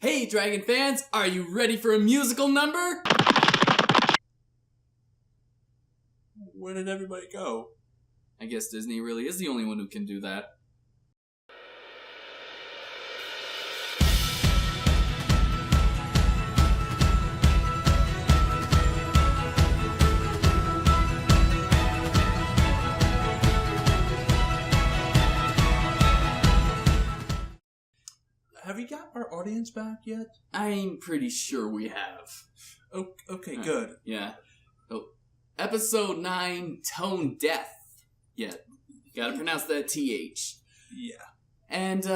Hey, Dragon fans, are you ready for a musical number? Where did everybody go? I guess Disney really is the only one who can do that. Have we got our audience back yet? I'm pretty sure we have. Okay, good. Yeah. Oh, episode 9, Tone Deaf. Yeah, you gotta pronounce that TH. Yeah. And,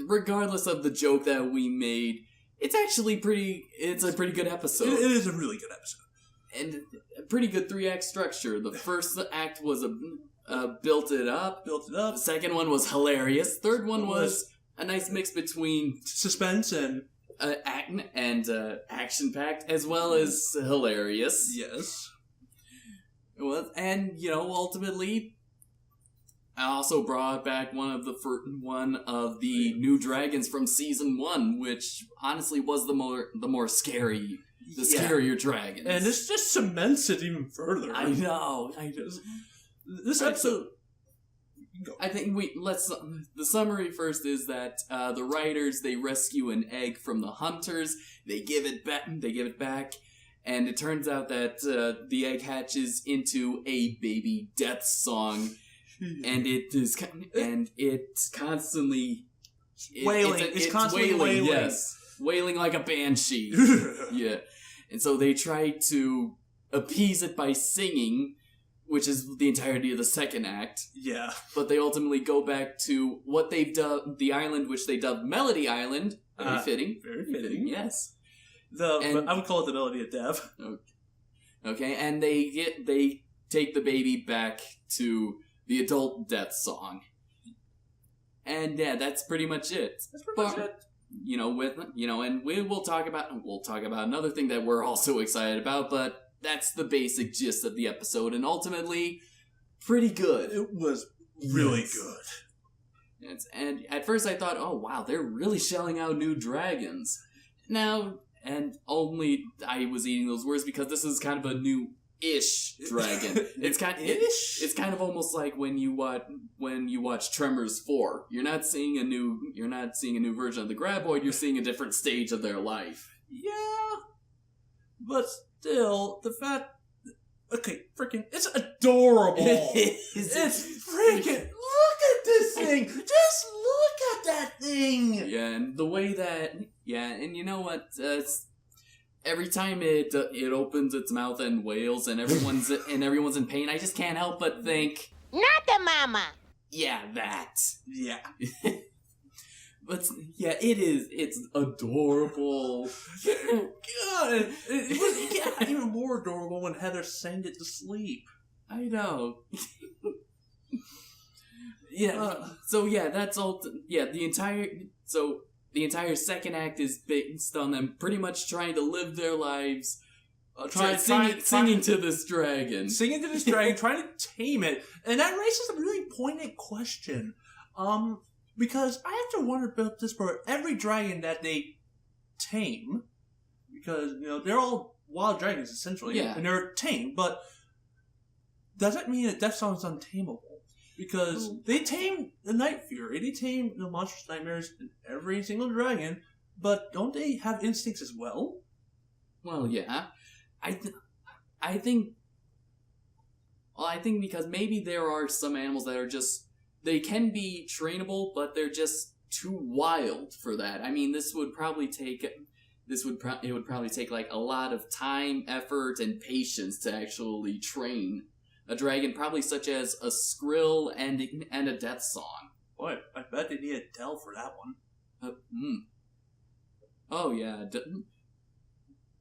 regardless of the joke that we made, it's actually it's a pretty good episode. It is a really good episode. And a pretty good 3-act structure. The first act was built it up. The second one was hilarious. Third one was a nice mix between suspense and action-packed, as well as hilarious. Yes. Well, and ultimately, I also brought back one of the new dragons from season 1, which honestly was the more scary, scarier dragons. And this just cements it even further. I know. This episode. I think the summary first is that the writers, they rescue an egg from the hunters, they give it back, and it turns out that the egg hatches into a baby death song, and it's constantly wailing. It's constantly wailing. Yes, wailing like a banshee. Yeah, and so they try to appease it by singing, which is the entirety of the second act. Yeah. But they ultimately go back to what they've dubbed the island, which they dubbed Melody Island. Very fitting. Very fitting. Yes. But I would call it the Melody of Death. Okay, and they take the baby back to the adult death song. And yeah, that's pretty much it. And we'll talk about another thing that we're also excited about, but that's the basic gist of the episode, and ultimately, pretty good. It was really good. And at first I thought, oh wow, they're really shelling out new dragons. Now, and only I was eating those words because this is kind of a new-ish dragon. It's kind of almost like when you watch Tremors 4. You're not seeing a new version of the Graboid. You're seeing a different stage of their life. Yeah, but still, the fact... Okay, freaking... It's adorable! It's freaking... Look at this thing! Just look at that thing! Yeah, and the way that... Yeah, and you know what? Every time it opens its mouth and wails and everyone's in pain, I just can't help but think... Not the mama! Yeah, that. Yeah. But, yeah, it's adorable. God, it was even more adorable when Heather sang it to sleep. I know. Yeah, so yeah, that's all, the entire second act is based on them pretty much trying to live their lives, singing to this dragon. Singing to this dragon, trying to tame it. And that raises a really poignant question. Because I have to wonder about this for every dragon that they tame, because, they're all wild dragons, essentially, and they're tamed, but does that mean that Death Song is untamable? Because they tame the Night Fury, they tame the Monstrous Nightmares in every single dragon, but don't they have instincts as well? Well, yeah. I think because maybe there are some animals that are just... They can be trainable, but they're just too wild for that. I mean, it would probably take like a lot of time, effort, and patience to actually train a dragon, probably such as a Skrill and a Death Song. Boy, I bet they need a Dell for that one. Oh yeah.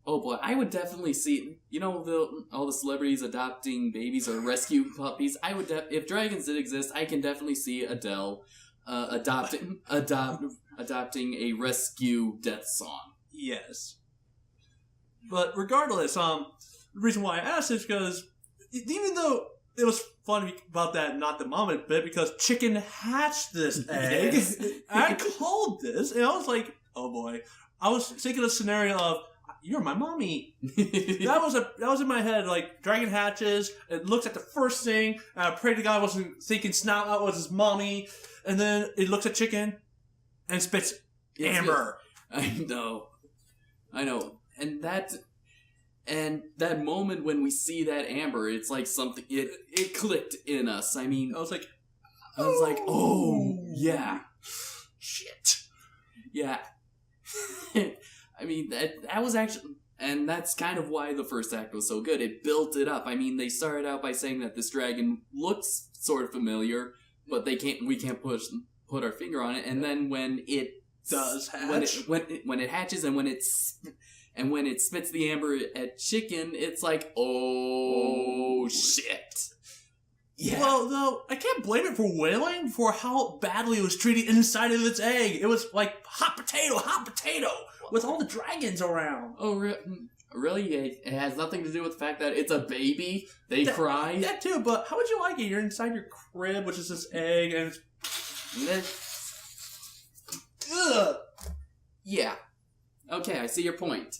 Oh boy, I would definitely see, all the celebrities adopting babies or rescue puppies. I would, if dragons did exist, I can definitely see Adele adopting a rescue Death Song. Yes. But regardless, the reason why I asked is because even though it was funny about that, not the moment bit, because Chicken hatched this egg, I called this, and I was like, Oh boy. I was thinking of a scenario of, you're my mommy. That was in my head. Like, dragon hatches, it looks at the first thing, and I pray to God I wasn't thinking Snout was his mommy, and then it looks at chicken, and spits amber. I know. And that moment when we see that amber, it's like something, it clicked in us. I mean, I was like, oh, yeah. Shit. Yeah. I mean, that was actually, and that's kind of why the first act was so good. It built it up. I mean, they started out by saying that this dragon looks sort of familiar, but we can't put our finger on it. And then when it does hatch, when it hatches, and when it spits the amber at chicken, it's like, oh shit. Yeah. Well, though, I can't blame it for wailing for how badly it was treated inside of its egg. It was like hot potato, with all the dragons around. Oh, really? It has nothing to do with the fact that it's a baby? They cry? That too, but how would you like it? You're inside your crib, which is this egg, and it's... Ugh! Yeah. Okay, I see your point.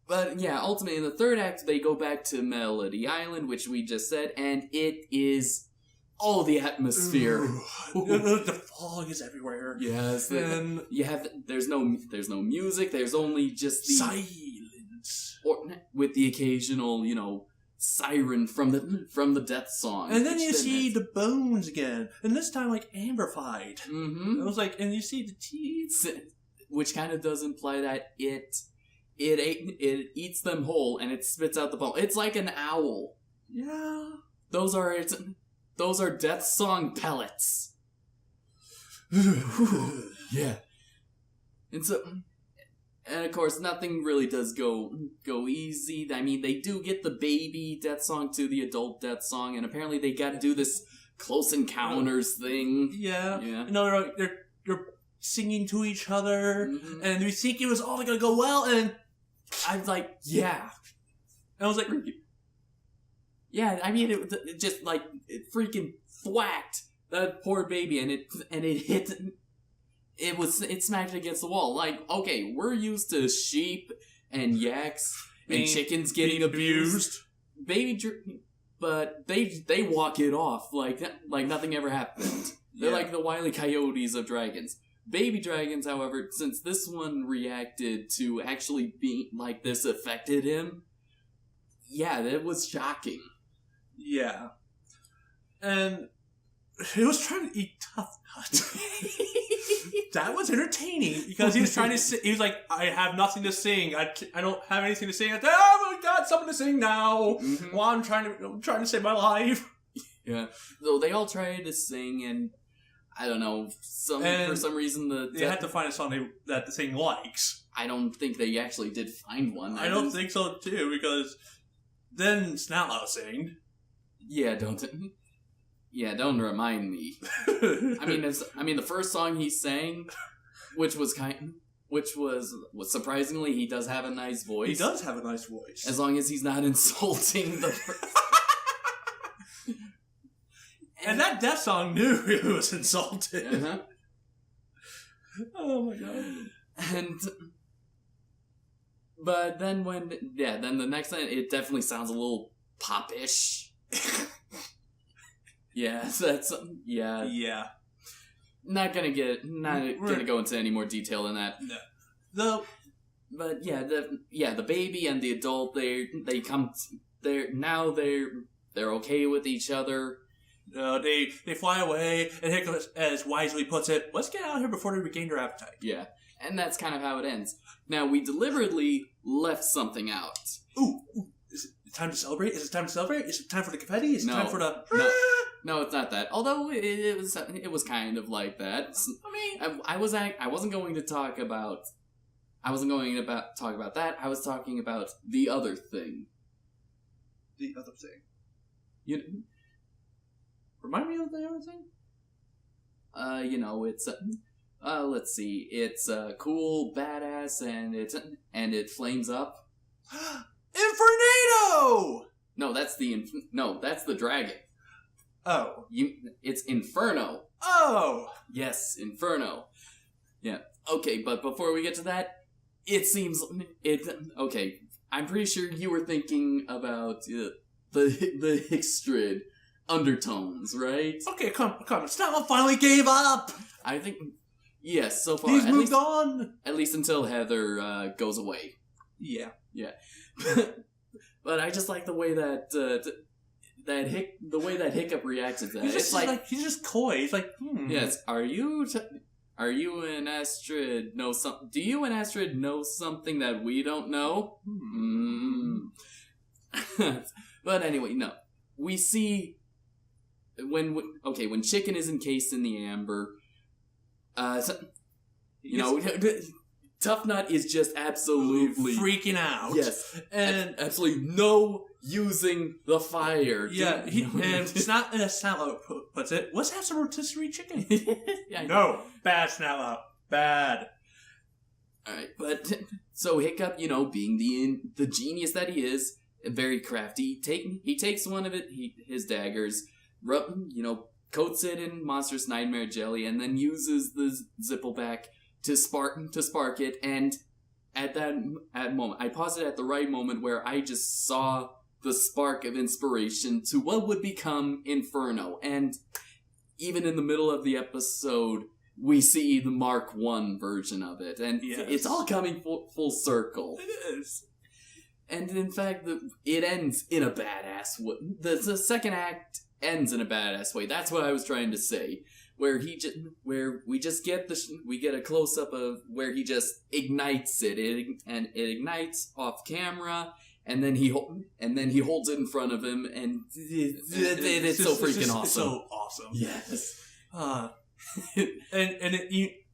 But yeah, ultimately in the third act, they go back to Melody Island, which we just said, and it is all the atmosphere. The fog is everywhere. Yes, and there's no music. There's only just the silence, or with the occasional, siren from the death song. And then you see the bones again, and this time like amplified. Mm-hmm. It was like, and you see the teeth, which kind of does imply that it eats them whole and it spits out the bone. It's like an owl. Yeah. Those are death song pellets. Yeah. And of course nothing really does go easy. I mean, they do get the baby death song to the adult death song, and apparently they got to do this close encounters thing. Yeah. Yeah. They're singing to each other, mm-hmm. and we think it was all gonna go well, and I was like, yeah. And I was like, yeah, I mean, it just, like, it freaking thwacked that poor baby, and it hit, it smacked against the wall. Like, okay, we're used to sheep and yaks and chickens getting abused. But they walk it off like nothing ever happened. They're like the Wile E. Coyotes of dragons. Baby dragons, however, since this one reacted to actually being like this affected him, yeah, that was shocking. Yeah. And he was trying to eat Tough Nut. That was entertaining because he was trying to he was like, I have nothing to sing. I don't have anything to sing. Oh my God, something to sing now. Mm-hmm. Well, I'm trying to save my life. Yeah. So they all tried to sing, and I don't know, for some reason they had to find a song that the thing likes. I don't think they actually did find one. I don't think so too, because then Snotlout sang. Yeah, don't remind me. I mean, the first song he sang, which was surprisingly, he does have a nice voice. He does have a nice voice, as long as he's not insulting the. And that death song knew he was insulted. Uh-huh. Oh my God. But then then the next time, it definitely sounds a little pop-ish. Yeah, yeah. Yeah. Not gonna go into any more detail than that. No. But the baby and the adult, they're okay with each other. They fly away, and Hiccup, as wisely puts it, let's get out of here before they regain their appetite. Yeah, and that's kind of how it ends. Now, we deliberately left something out. Ooh, is it time to celebrate? Is it time to celebrate? Is it time for the confetti? Is it time for the... No, it's not that. Although it was kind of like that. I mean, I wasn't going to talk about that. I was talking about the other thing. The other thing. Remind me of the other thing? It's let's see. It's cool, badass, and it flames up. Infernato! No, that's the dragon. Oh. It's Inferno. Oh. Yes, Inferno. Yeah. Okay, but before we get to that, okay, I'm pretty sure you were thinking about the Hickstrid undertones, right? Okay, come. Stella finally gave up! I think, yes, so far. He's moved on! At least until Heather goes away. Yeah. Yeah. But I just like the way that Hiccup reacts to that. He's just coy. He's like, Yes, are you and Astrid know something? Do you and Astrid know something that we don't know? But anyway, no. We see when Chicken is encased in the amber, Tough Nut is just absolutely freaking out. Yes, and absolutely no using the fire. Yeah, and Snap puts it. Let's have some rotisserie chicken. Yeah, no, bad Snap bad. All right, but so Hiccup, being the genius that he is, very crafty, he takes one of his daggers, coats it in Monstrous Nightmare jelly, and then uses the Zippleback to spark it. And at that moment, I paused it at the right moment where I just saw the spark of inspiration to what would become Inferno. And even in the middle of the episode, we see the Mark I version of it, and it's all coming full circle. It is. And in fact, it ends in a badass way. The second act ends in a badass way. That's what I was trying to say. Where we get a close up of where he just ignites it, and it ignites off camera, and then he holds it in front of him, and it's so freaking awesome. It's so awesome. Yes.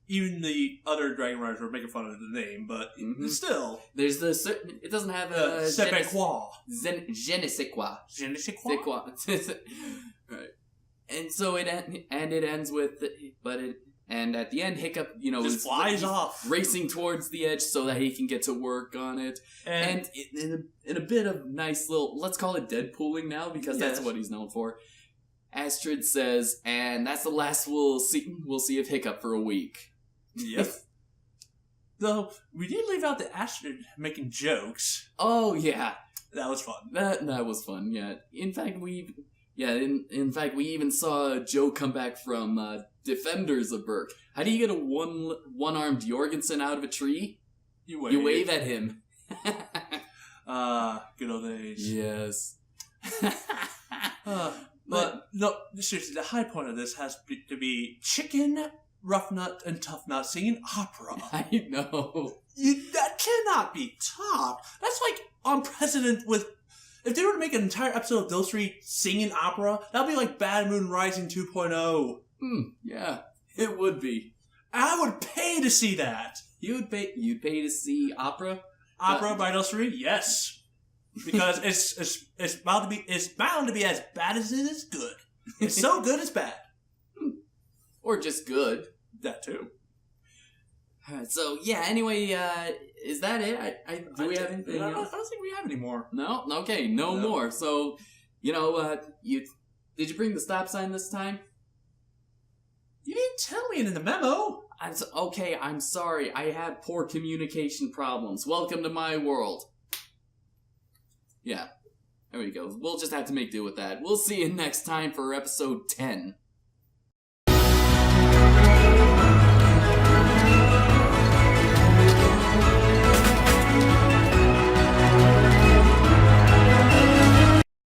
Even the other Dragon Riders were making fun of the name, but still. There's it doesn't have a... Je ne sais quoi. Je ne sais quoi. Right. And so it ends with... And at the end, Hiccup, just flies off. Racing towards the edge so that he can get to work on it. And in a bit of nice little... Let's call it Deadpooling now, because that's what he's known for. Astrid says, and that's the last we'll see of Hiccup for a week. Yep. Though, we did leave out the Astrid making jokes. Oh, yeah. That was fun. That was fun, yeah. In fact, we even saw Joe come back from Defenders of Berk. How do you get a one-armed Jorgensen out of a tree? You wave at him. Good old days. Yes. But no, seriously, the high point of this has to be Chicken, Rough Nut, and Tough Nut singing opera. I know. That cannot be topped. That's like on precedent with... If they were to make an entire episode of those three singing opera, that would be like Bad Moon Rising 2.0. Yeah, it would be. I would pay to see that. You'd pay to see opera? Opera by those three? Yes. Because it's bound to be as bad as it is good. It's so good it's bad. Or just good. That too. So yeah. Anyway, is that it? Do we have anything else? I don't think we have any more. No. Okay. No more. So, did you bring the stop sign this time? You didn't tell me in the memo. I'm sorry. I have poor communication problems. Welcome to my world. Yeah. There we go. We'll just have to make do with that. We'll see you next time for episode 10.